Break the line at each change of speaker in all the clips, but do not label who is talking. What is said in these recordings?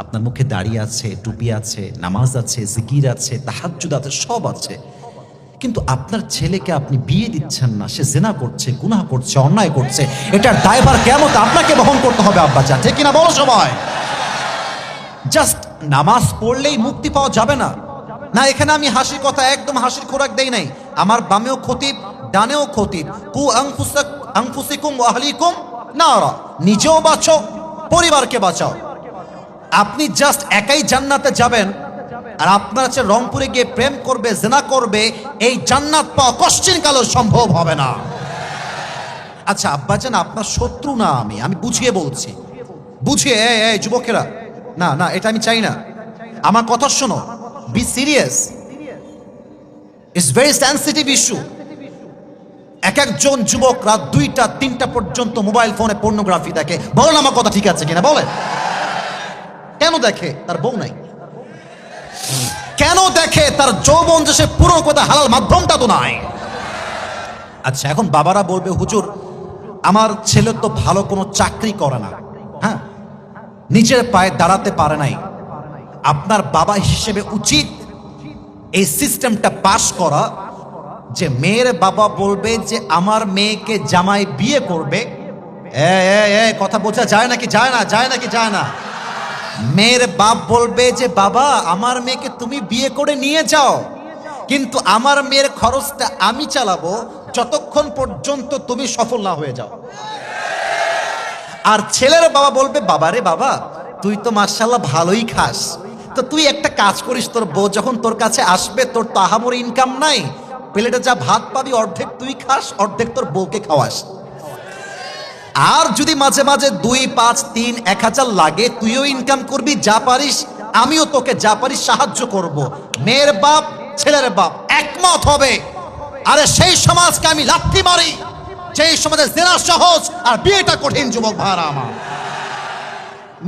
আপনার মুখে দাড়ি আছে, টুপি আছে, নামাজ আছে, জিকির আছে, তাহাজ্জুদ আছে, সব আছে, কিন্তু আপনার ছেলেকে আপনি বিয়ে দিচ্ছেন না, সে জিনা করছে, গুনাহ করছে, অন্যায় করছে, এটার দায়ভার কিয়ামত আপনাকে বহন করতে হবে আব্বাজান, ঠিক কিনা বলো সবাই? জাস্ট নামাজ পড়লেই মুক্তি পাওয়া যাবে না। না, এখানে আমি হাসির কথা, একদম হাসির খোরাক দেই নাই। আমার বামেও খতিব, ডানেও খতিব। কু আনফুসিকুম ওয়া আহলিকুম নারা, নিজেও বাঁচো, পরিবারকে বাঁচাও। আপনি জাস্ট একাই জান্নাতে যাবেন, আর আপনার হচ্ছে রংপুরে গিয়ে প্রেম করবে, জিনা করবে, এই জান্নাত পাওয়া কষ্টিন কালেও সম্ভব হবে না। আচ্ছা আব্বাজান, আপনার শত্রু না আমি বুঝিয়ে বলছি, বুঝিয়ে। এই যুবকেরা, না না, এটা আমি চাই না। আমার কথা শোনো, be serious, it's very sensitive issue. এক একজন যুবক রাত 2টা 3টা পর্যন্ত মোবাইল ফোনে পর্নোগ্রাফি দেখে। বলেন আমার কথা ঠিক আছে কিনা বলেন? কেন দেখে? তার বউ নাই। কেন দেখে? তার যৌবন যে সে পুরো কথা, হালাল মাধ্যমটা তো নাই। আচ্ছা, এখন বাবারা বলবে, হুজুর আমার ছেলে তো ভালো কোনো চাকরি করে না, হ্যাঁ, নিজের পায়ে দাঁড়াতে পারে নাই। আপনার বাবা হিসেবে উচিত এই সিস্টেমটা পাস করা, যে মেয়ের বাবা বলবে যে আমার মেয়েকে জামাই বিয়ে করবে। কথা বোঝা যায় নাকি যায় না? যায় নাকি যায় না? মেয়ের বাপ বলবে যে বাবা আমার মেয়েকে তুমি বিয়ে করে নিয়ে যাও, কিন্তু আমার মেয়ের খরচটা আমি চালাবো যতক্ষণ পর্যন্ত তুমি সফল না হয়ে যাও। আর ছেলের বাবা বলবে, বাবা রে বাবা, তুই তো মাশাআল্লাহ ভালোই খাস, তো তুই একটা কাজ করিস, তোর বউ যখন তোর কাছে আসবে, তোর তো আহামরি ইনকাম নাই, প্লেটে যা ভাত পাবি অর্ধেক তুই খাস, অর্ধেক তোর বউকে খাওয়াস। আর যদি মাঝে মাঝে 2, 5, 3, 1000 লাগে, তুইও ইনকাম করবি, যা পারিস আমিও তোকে যা পারিস সাহায্য করব। মেয়ের বাপ ছেলের বাপ একমত হবে। আরে সেই সমাজকে আমি লাথি মারি যেই সমাজে জিনা সহজ আর বিয়েটা কঠিন। যুবক ভাইরা আমার,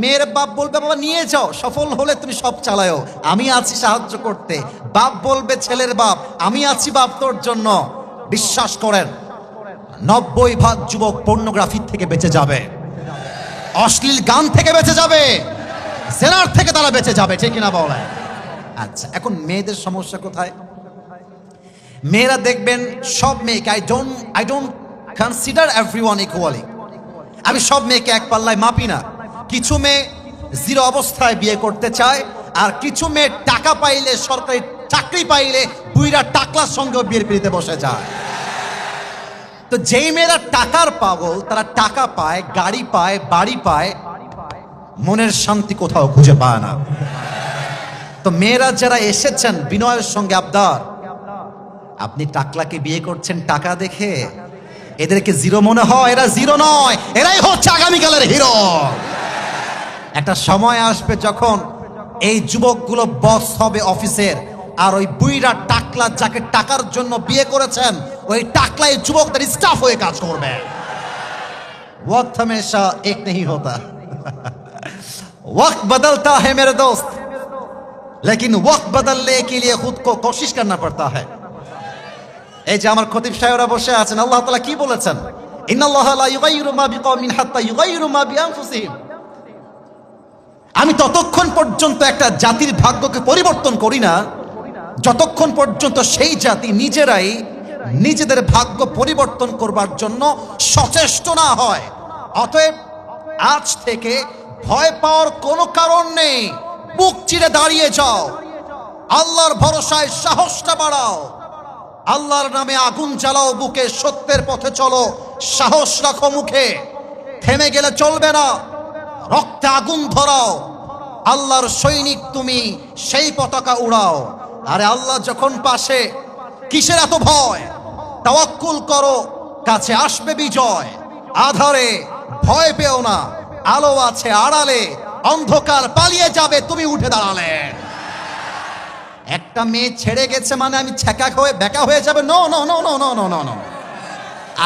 মেয়ের বাপ বলবে বাবা নিয়ে যাও, সফল হলে তুমি সব চালাও, আমি আছি সাহায্য করতে। বাপ বলবে ছেলের বাপ, আমি আছি বাপ তোর জন্য। বিশ্বাস করেন 90% যুবক পর্নোগ্রাফি থেকে বেঁচে যাবে, অশ্লীল গান থেকে বেঁচে যাবে, জেনার থেকে তারা বেঁচে যাবে, ঠিক কিনা বলেন? আচ্ছা, এখন মেয়েদের সমস্যা কোথায়? মেয়েরা দেখবেন সব মেয়েকে, I don't consider everyone equally, আমি সব মেয়েকে এক পাল্লায় মাপি না। কিছু মেয়ে জিরো অবস্থায় বিয়ে করতে চায়, আর কিছু মেয়ে টাকা পাইলে, সরকারি চাকরি পাইলে বুইরা টাকলার সঙ্গেও বিয়ের পিড়িতে বসে যায়। তো যেই মেয়েরা টাকার পাগল, তারা টাকা পায়, গাড়ি পায়, বাড়ি পায়, মনের শান্তি কোথাও খুঁজে পায় না। তো মেয়েরা যারা এসেছেন বিনয়ের সঙ্গে আবদার, আপনি টাকলাকে বিয়ে করছেন টাকা দেখে, এদেরকে জিরো মনে হয়? এরা জিরো নয়, এরাই হচ্ছে আগামীকালের হিরো। একটা সময় আসবে যখন এই যুবকগুলো বস হবে অফিসের, আর ওই বুইরা টাকলা যাকে টাকার জন্য বিয়ে করেছেন, ওই টাকলাই যুবকদের স্টাফ হয়ে কাজ করবে। वक्त हमेशा एक नहीं होता, वक्त बदलता है मेरे दोस्त, लेकिन वक्त बदलने के लिए खुद को कोशिश करना पड़ता है। এই যে আমার খতিব সাহেবরা বসে আছেন, আল্লাহ তাআলা কি বলেছেন? ইন্নাল্লাহা লা ইউগাইয়িরু মা বিকওমিন হাত্তা ইউগাইয়িরু মা বিআনফুসিহিম। আমি ততক্ষণ পর্যন্ত একটা জাতির ভাগ্যকে পরিবর্তন করি না যতক্ষণ পর্যন্ত সেই জাতি নিজেরাই নিজেদের ভাগ্য পরিবর্তন করবার জন্য সচেষ্ট না হয়। অতএব আজ থেকে ভয় পাওয়ার কোনো কারণ নেই, বুক চিরে দাঁড়িয়ে যাও, আল্লাহর ভরসায় সাহসটা বাড়াও, আল্লাহর নামে আগুন জ্বালাও বুকে, সত্যের পথে চলো, সাহস রাখো মুখে, থেমে গেলে চলবে না, রক্তে আগুন ধরাও, আল্লাহর সৈনিক তুমি, সেই পতাকা উড়াও। আরে আল্লাহ যখন পাশে, কিসের এত ভয়? তাওয়াক্কুল করো, কাছে আসবে বিজয়। আধারে ভয় পেও না, আলো আছে আড়ালে, অন্ধকার পালিয়ে যাবে তুমি উঠে দাঁড়ালে। একটা মেয়ে ছেড়ে গেছে মানে আমি ছ্যাঁকা হয়ে বেকা হয়ে যাবে? No no no no no no no no.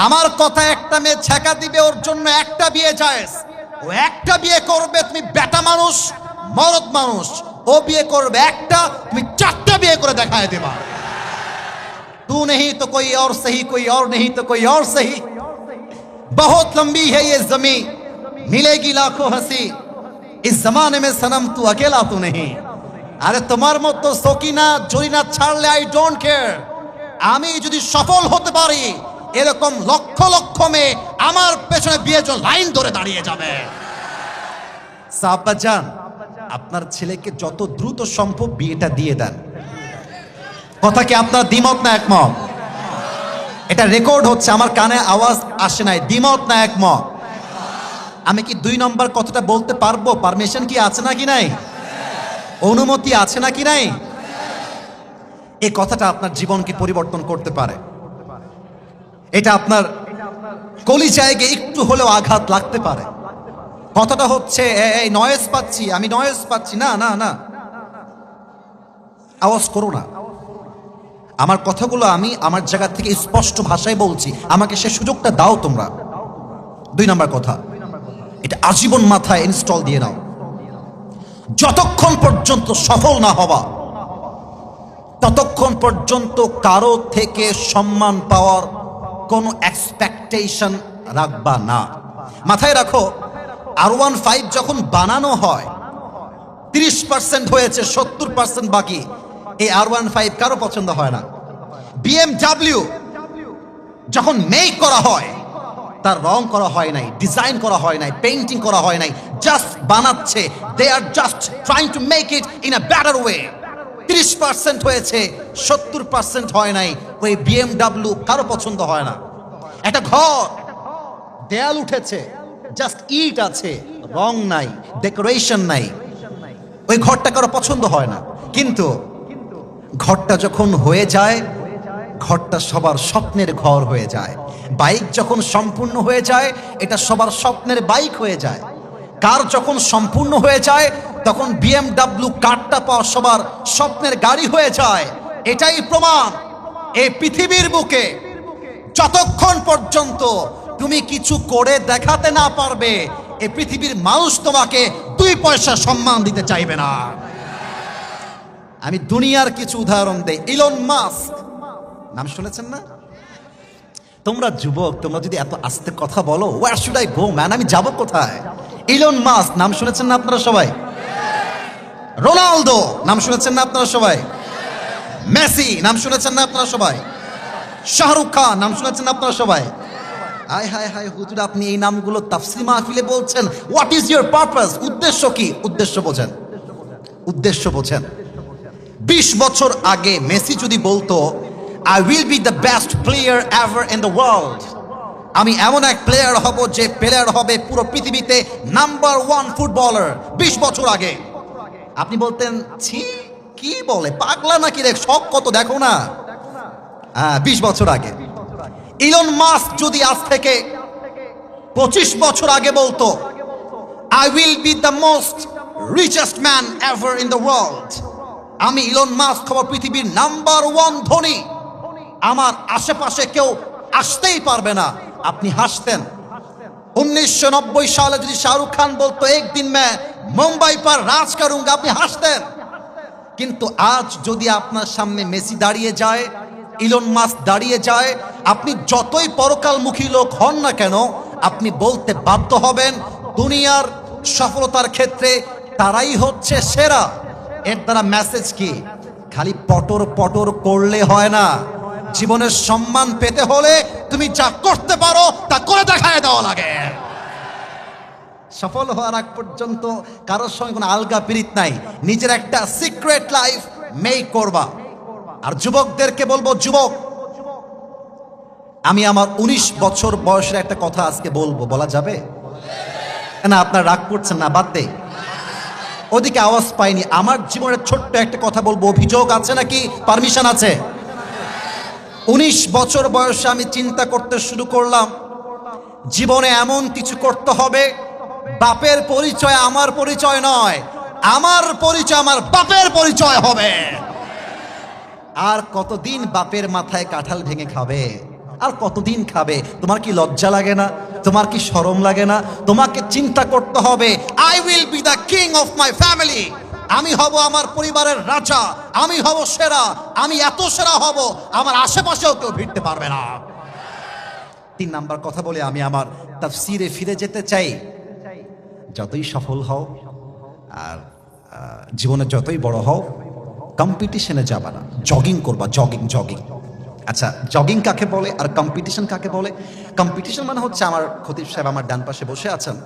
আমার কথা, একটা মেয়ে ছ্যাঁকা দিবে, ওর জন্য একটা বিয়ে জায়েজ। ও একটা বিয়ে করবে, তুমি বেটা মানুষ, মরদ মানুষ, ও বিয়ে করবে একটা, তুমি 4টা বিয়ে করে দেখায় দেবা। तू नहीं तो कोई और सही, कोई और नहीं तो कोई और सही, बहुत लंबी है ये जमीन, मिलेगी लाखों हंसी, इस जमाने में सनम तू अकेला तो नहीं। আরে তোমার মতো সকিনা জরিনা ছাড়লে আই ডোন্ট কেয়ার। আমি যদি সফল হতে পারি এরকম লক্ষ লক্ষ মেয়ে আমার পেছনে বিয়ের জন্য লাইন ধরে দাঁড়িয়ে যাবে। সাব্বাজান, আপনার ছেলেকে যত দ্রুত সম্ভব বিয়েটা দিয়ে দেন। কথা কি আপনার দ্বিমত না একমত? এটা রেকর্ড হচ্ছে, আমার কানে আওয়াজ আসে নাই। দ্বিমত না একমত? আমি কি 2 নম্বর কথাটা বলতে পারবো? পারমিশন কি আছে নাকি নাই? অনুমতি আছে নাকি নাই? এই কথাটা আপনার জীবনকে পরিবর্তন করতে পারে। এটা আপনার কলিজায় একটু হলেও আঘাত লাগতে পারে। কথাটা হচ্ছে এই নয়েজ পাচ্ছি, আমি নয়েজ পাচ্ছি, না না না, আওয়াজ করো না। আমার কথাগুলো আমি আমার জায়গা থেকে স্পষ্ট ভাষায় বলছি, আমাকে সে সুযোগটা দাও তোমরা। 2 নম্বর কথা, এটা আজীবন মাথায় ইনস্টল দিয়ে নাও। যতক্ষণ পর্যন্ত সফল না হবা ততক্ষণ পর্যন্ত কারো থেকে সম্মান পাওয়ার কোনো এক্সপেকটেশন রাখবা না। মাথায় রাখো, R15 যখন বানানো হয় 30% হয়েছে, 70% বাকি। এই R15 কারো পছন্দ হয় না। BMW যখন মেক করা হয় তার রং করা হয় নাই, ডিজাইন করা হয় নাই, পেইন্টিং করা হয় নাই, জাস্ট বানাচ্ছে। They are just trying to make it in a better way. 30% হয়েছে, 70% হয় নাই। ওই BMW কারো পছন্দ হয় না। একটা ঘর দেয়াল উঠেছে, জাস্ট ইট আছে, রং নাই, ডেকোরেশন নাই, ওই ঘরটা কারো পছন্দ হয় না। কিন্তু ঘরটা যখন হয়ে যায়, ঘরটা সবার স্বপ্নের ঘর হয়ে যায়। বাইক যখন সম্পূর্ণ হয়ে যায়, এটা সবার স্বপ্নের বাইক হয়ে যায়। কার যখন সম্পূর্ণ হয়ে যায়, তখন BMW কারটা পাওয়া সবার স্বপ্নের গাড়ি হয়ে যায়। এটাই প্রমাণ, এই পৃথিবীর বুকে যতক্ষণ পর্যন্ত তুমি কিছু করে দেখাতে না পারবে, এই পৃথিবীর মানুষ তোমাকে 2 পয়সা সম্মান দিতে চাইবে না। আমি দুনিয়ার কিছু উদাহরণ দেই। ইলন মাস্ক নাম শুনেছেন না? তোমরা যুবক, তোমরা যদি এত আস্তে কথা বলো, where should I go man, আমি যাব কোথায়? ইলন মাস্ক নাম শুনেছেন না আপনারা সবাই? রোনালদো নাম শুনেছেন না আপনারা সবাই? মেসি নাম শুনেছেন না আপনারা সবাই? শাহরুখ খান নাম শুনেছেন না আপনারা সবাই? হায় হায় হায় হুজুর, আপনি এই নামগুলো তাফসীর মাহফিলে বলছেন। What is your purpose? উদ্দেশ্য কি? উদ্দেশ্য বোঝেন, উদ্দেশ্য বোঝেন। 20 বছর আগে মেসি যদি বলতো I will be the best player ever in the world, আমি এমন এক প্লেয়ার হব যে প্লেয়ার হবে পুরো পৃথিবীতে নাম্বার 1 ফুটবলার, 20 বছর আগে, আপনি বলতেন ছি, কি বলে, পাগলা নাকি রে, শখ কত দেখো না। 20 বছর আগে। ইলন মাস্ক যদি আজ থেকে 25 বছর আগে বলতো I will be the most richest man ever in the world, আমি ইলন মাস্ক হব পৃথিবীর নাম্বার 1 ধনী, আমার আশেপাশে কেউ আসতেই পারবে না, আপনি হাসতেন। 1990 সালে যদি শাহরুখ খান বলতো একদিন मैं মুম্বাই पर রাজ করুঙ্গা, আপনি হাসতেন। কিন্তু আজ যদি আপনার সামনে মেসি দাঁড়িয়ে যায়, ইলন মাস্ক দাঁড়িয়ে যায়, আপনি যতই পরকালমুখী লোক হন না কেন, আপনি বলতে বাধ্য হবেন দুনিয়ার সফলতার ক্ষেত্রে তারাই হচ্ছে সেরা। এর দ্বারা মেসেজ কি? খালি পটর পটর করলে হয় না। জীবনের সম্মান পেতে হলে তুমি যা করতে পারো তা করে দেখায় দেওয়া লাগে। সফল হওয়ার আগ পর্যন্ত কারোর সঙ্গে কোনো আলগা পিরিত নাই। নিজের একটা সিক্রেট লাইফ মেক করবা। আর যুবকদেরকে বলবো, যুবক, আমি আমার 19 বছর বয়সের একটা কথা আজকে বলবো, বলা যাবে না? আপনার রাগ করছেন না? বাদ দে, ওদিকে আওয়াজ পাইনি। আমার জীবনের ছোট্ট একটা কথা বলবো, অভিযোগ আছে নাকি? পারমিশন আছে? 19 বছর বয়সে আমি চিন্তা করতে শুরু করলাম, জীবনে এমন কিছু করতে হবে, বাপের পরিচয় আমার পরিচয় নয়, আমার পরিচয় আমার বাপের পরিচয় হবে। আর কতদিন বাপের মাথায় কাঁঠাল ভেঙে খাবে? আর কতদিন খাবে? তোমার কি লজ্জা লাগে না? তোমার কি শরম লাগে না? তোমাকে চিন্তা করতে হবে, I will be the king of my family, আমি হব আমার পরিবারের রাজা, আমি হব সেরা, আমি এত সেরা হব আমার আশেপাশেও কেউ ভিড়তে পারবে না। 3 নাম্বার কথা বলে আমি আমার তাফসীরে ফিরে যেতে চাই। যতই সফল হও, আর জীবনে যতই বড় হও কম্পিটিশনে যাবা না, জগিং করবা, জগিং জগিং। আচ্ছা, জগিং কাকে বলে আর কম্পিটিশন কাকে বলে? কম্পিটিশন মানে হচ্ছে, আমার খতিব সাহেব আমার ডান পাশে বসে আছেন।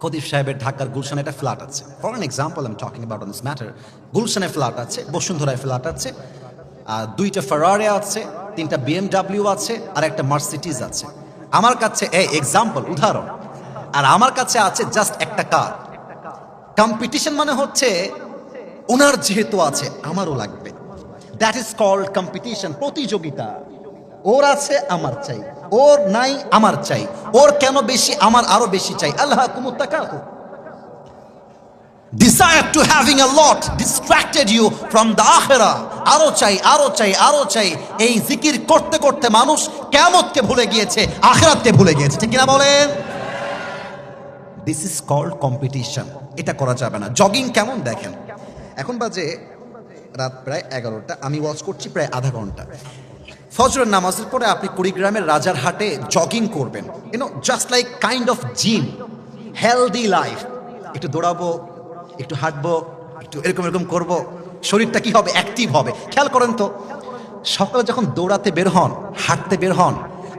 খতিব সাহেবের ঢাকার গুলশানে একটা ফ্ল্যাট আছে, for an example I am talking about on this matter. গুলশানে ফ্ল্যাট আছে, বসুন্ধরায় ফ্ল্যাট আছে, 2টা ফারারি আছে, 3টা BMW আছে, আর একটা মার্সিডিজ আছে। আমার কাছে এক্সাম্পল, উদাহরণ, আর আমার কাছে আছে জাস্ট একটা কার। কম্পিটিশন মানে হচ্ছে ওনার যেহেতু আছে আমারও লাগবে, দ্যাট ইজ কল্ড কম্পিটিশন, প্রতিযোগিতা। ওর আছে আমার চাই, ওর নাই আমার চাই, ওর কেন বেশি আমার আরো বেশি চাই। আল্লাহ কুমুত্তাকাতু, desire to having a lot distracted you from the akhirah। আরো চাই, আরো চাই, আরো চাই। এই জিকির করতে করতে মানুষ কিয়ামতকে ভুলে গিয়েছে, আখিরাতকে ভুলে গিয়েছে, ঠিক কিনা বলেন? দিস ইজ কল্ড কম্পিটিশন, এটা করা যাবে না। জগিং কেমন দেখেন, এখন বাজে রাত প্রায় 11টা, আমি ওয়াচ করছি প্রায় আধা ঘন্টা। ফজরের নামাজের পরে আপনি কুড়িগ্রামের রাজারহাটে জগিং করবেন, just like kind of gym, healthy life. একটু দৌড়াবো, একটু হাঁটবো, একটু এরকম এরকম করবো, শরীরটা কি হবে, অ্যাক্টিভ হবে। খেয়াল করেন তো, সকালে যখন দৌড়াতে বের হন, হাঁটতে বের হন,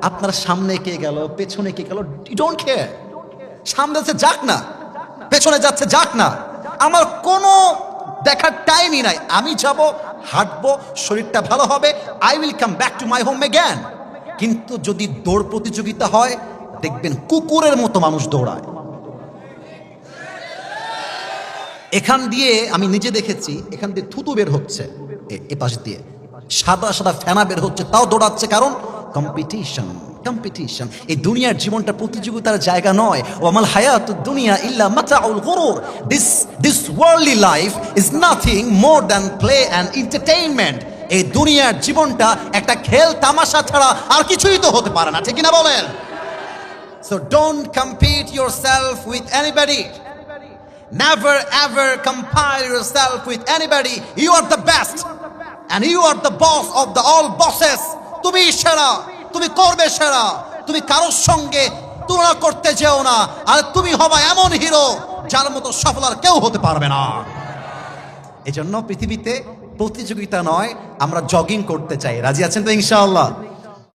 আপনার সামনে কে গেল, পেছনে কে গেল, ইউ ডোন্ট কেয়ার। সামনে যাচ্ছে যাক না, পেছনে যাচ্ছে যাক না, আমার কোনো দেখার টাইমই নাই। আমি যাব, হাঁটবো, শরীরটা ভালো হবে, I will come back to my home again. কিন্তু যদি দৌড় প্রতিযোগিতা হয়, দেখবেন কুকুরের মতো মানুষ দৌড়ায়। এখান দিয়ে আমি নিজে দেখেছি, এখান দিয়ে থুতু বের হচ্ছে, এ পাশ দিয়ে সাদা সাদা ফেনা বের হচ্ছে, তাও দৌড়াচ্ছে, কারণ কম্পিটিশন। কম্পিটিশন, এই দুনিয়ার জীবনটা প্রতিযোগিতার জায়গা নয়। ওয়ামাল হায়াতুদ দুনিয়া ইল্লা মাতাউল গুরুর। This worldly life is nothing more than play and entertainment. এই দুনিয়ার জীবনটা একটা খেল তামাশা ছাড়া আর কিছুই তো হতে পারে না, ঠিক কিনা বলেন? So don't compete yourself with anybody. Never ever compare yourself with anybody. You are the best and you are the boss of the all bosses. তুমি সেরা, তুমি করবে সেরা, তুমি কারোর সঙ্গে তুলনা করতে যেও না। আর তুমি হবা এমন হিরো যার মতো সফল আর কেউ হতে পারবে না। এজন্য পৃথিবীতে প্রতিযোগিতা নয়, আমরা জগিং করতে চাই। রাজি আছেন তো ইনশাআল্লাহ?